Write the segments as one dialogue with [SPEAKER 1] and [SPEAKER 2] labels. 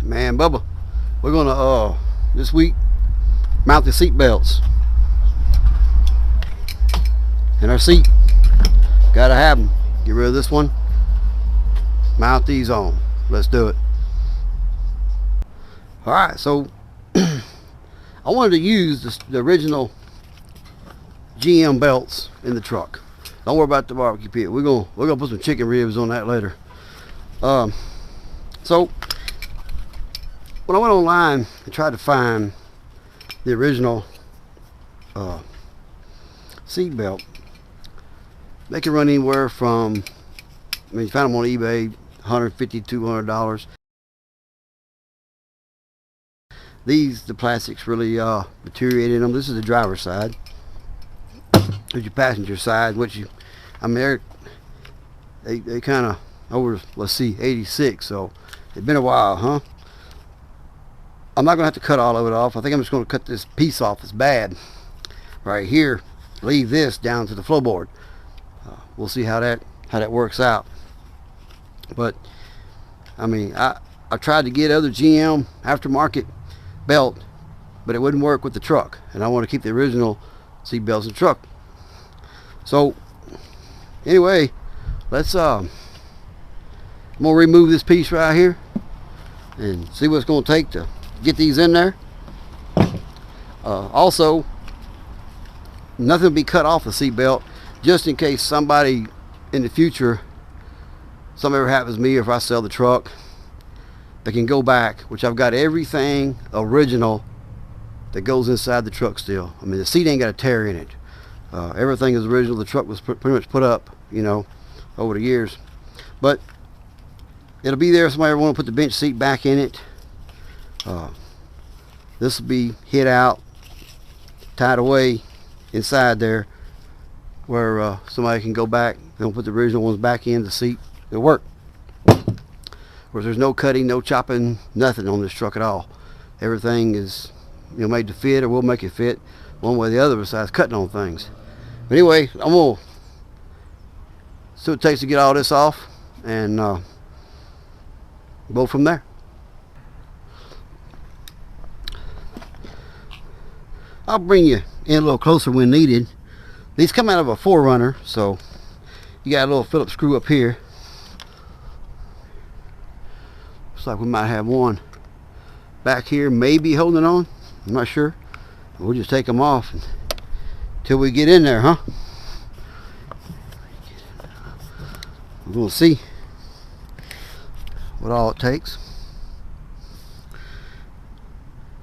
[SPEAKER 1] Man, Bubba, we're gonna this week mount the seat belts in our seat. Gotta have them. Get rid of this one, mount these on. Let's do it. Alright, so I wanted to use the original GM belts in the truck. Don't worry about the barbecue pit. We're gonna put some chicken ribs on that later. So when I went online and tried to find the original seat belt, they can run anywhere from, I mean, you find them on eBay, $150, $200. The plastics really deteriorated them. This is the driver's side. There's your passenger side, which I mean, they kind of over, let's see, 86, so it's been a while, huh? I'm not gonna have to cut all of it off. I think I'm just gonna cut this piece off that's bad right here, leave this down to the floorboard. We'll see how that works out. But I mean, I tried to get other GM aftermarket belt, but it wouldn't work with the truck, and I want to keep the original seat belts in the truck. So anyway, let's I'm gonna remove this piece right here and see what it's gonna take to get these in there. Also, nothing will be cut off the seat belt, just in case somebody in the future, something ever happens to me, or if I sell the truck, they can go back, which I've got everything original that goes inside the truck still. I mean, the seat ain't got a tear in it. Everything is original. The truck was pretty much put up, you know, over the years. But it'll be there if somebody ever want to put the bench seat back in it. This will be hid out, tied away inside there, where somebody can go back and put the original ones back in the seat. It'll work. Whereas there's no cutting, no chopping, nothing on this truck at all. Everything is, you know, made to fit, or we'll make it fit one way or the other, besides cutting on things. But anyway, I'm gonna see what it takes to get all this off, and go from there. I'll bring you in a little closer when needed. These come out of a 4Runner, so you got a little Phillips screw up here. Looks like we might have one back here, maybe holding on. I'm not sure. We'll just take them off until we get in there, huh? We're gonna see what all it takes.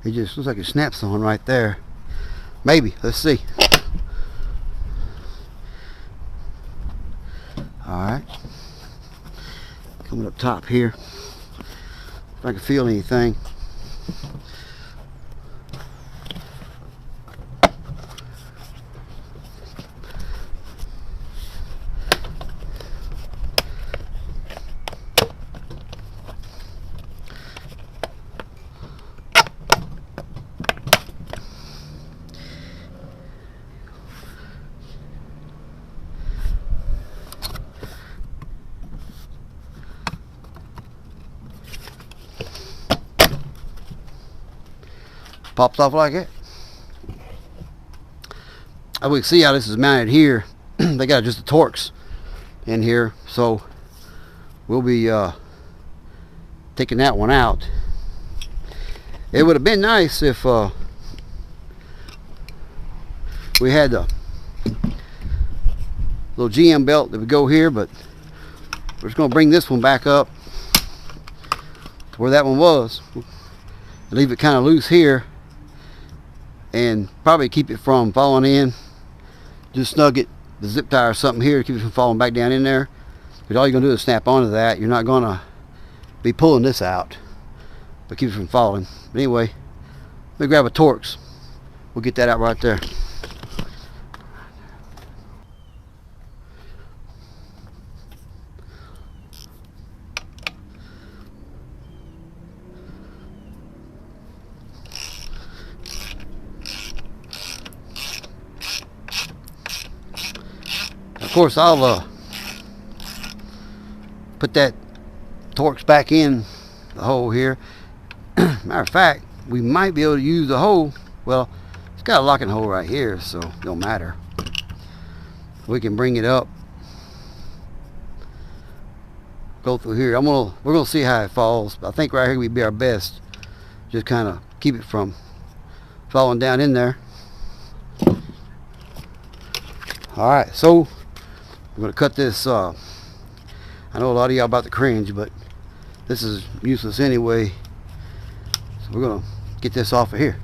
[SPEAKER 1] It just looks like it snaps on right there. Maybe. Let's see. Alright. Coming up top here. If I can feel anything. Pops off like that. As we can see how this is mounted here, they got just the Torx in here, so we'll be taking that one out. It would have been nice if we had the little GM belt that would go here, but we're just going to bring this one back up to where that one was. Leave it kind of loose here, and probably keep it from falling in. Just snug it, the zip tie or something here, to keep it from falling back down in there. But all you're gonna do is snap onto that. You're not gonna be pulling this out, but keep it from falling. But anyway, let me grab a Torx. We'll get that out right there. Of course, I'll put that Torx back in the hole here. Matter of fact, we might be able to use the hole. Well, it's got a locking hole right here, so it don't matter. We can bring it up, go through here. We're gonna see how it falls. I think right here would be our best. Just kind of keep it from falling down in there. All right, so I'm gonna cut this. I know a lot of y'all about to cringe, but this is useless anyway. So we're gonna get this off of here.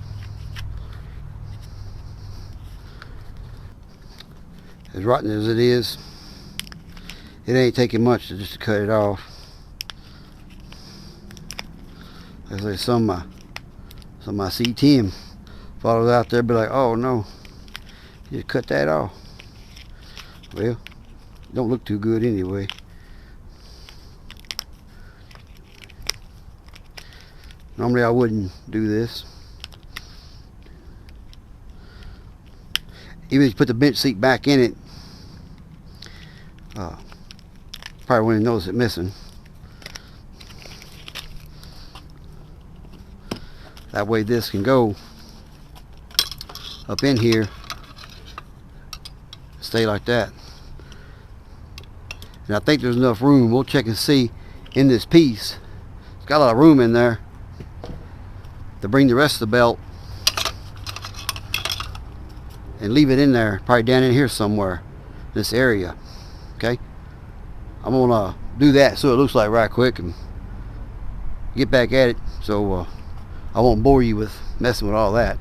[SPEAKER 1] As rotten as it is, it ain't taking much just to cut it off. Like I say, some of my C10 followers out there be like, "Oh no, you just cut that off." Well, it don't look too good anyway. Normally I wouldn't do this. Even if you put the bench seat back in it, probably wouldn't notice it missing. That way this can go up in here, stay like that. And I think there's enough room. We'll check and see in this piece. It's got a lot of room in there to bring the rest of the belt and leave it in there, probably down in here somewhere, this area. Okay, I'm gonna do that so it looks like right quick and get back at it, so I won't bore you with messing with all that.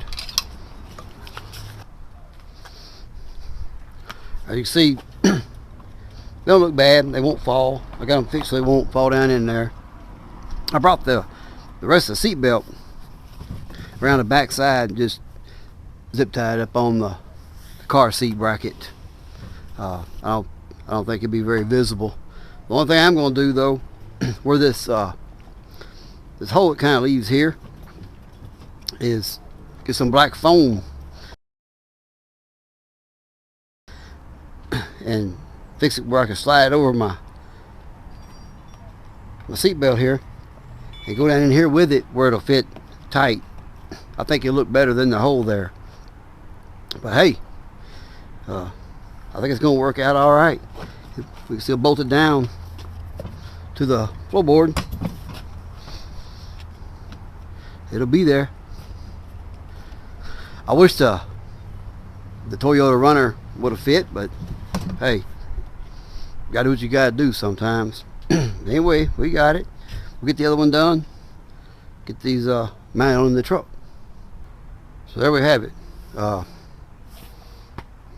[SPEAKER 1] As you can see, they don't look bad. They won't fall. I got them fixed so they won't fall down in there. I brought the rest of the seat belt around the back side and just zip tied up on the car seat bracket. I don't think it'd be very visible. The only thing I'm going to do though, where this this hole it kind of leaves here, is get some black foam and fix it where I can slide over my seat belt here and go down in here with it where it'll fit tight. I think it'll look better than the hole there. But hey, I think it's going to work out all right. We can still bolt it down to the floorboard. It'll be there. I wish the Toyota Runner would have fit, but hey, you gotta do what you gotta do sometimes. Anyway, we got it. We'll get the other one done. Get these mounted on the truck. So there we have it. Got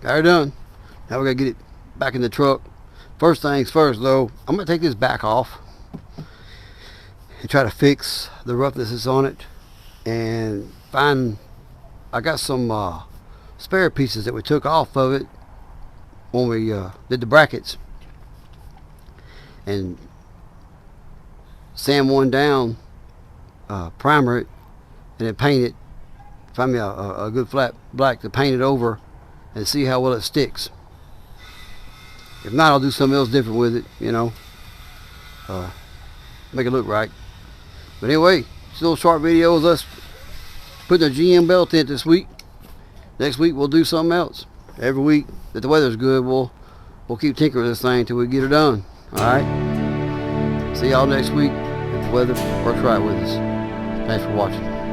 [SPEAKER 1] her done. Now we gotta get it back in the truck. First things first though, I'm gonna take this back off and try to fix the roughness that's on it, and find, I got some spare pieces that we took off of it when we did the brackets, and sand one down, primer it, and then paint it. Find me a good flat black to paint it over and see how well it sticks. If not, I'll do something else different with it, you know, make it look right. But anyway, still short videos, us putting a GM belt in it this week. Next week we'll do something else. Every week that the weather's good, we'll keep tinkering with this thing till we get it done. Alright? See y'all next week if the weather works right with us. Thanks for watching.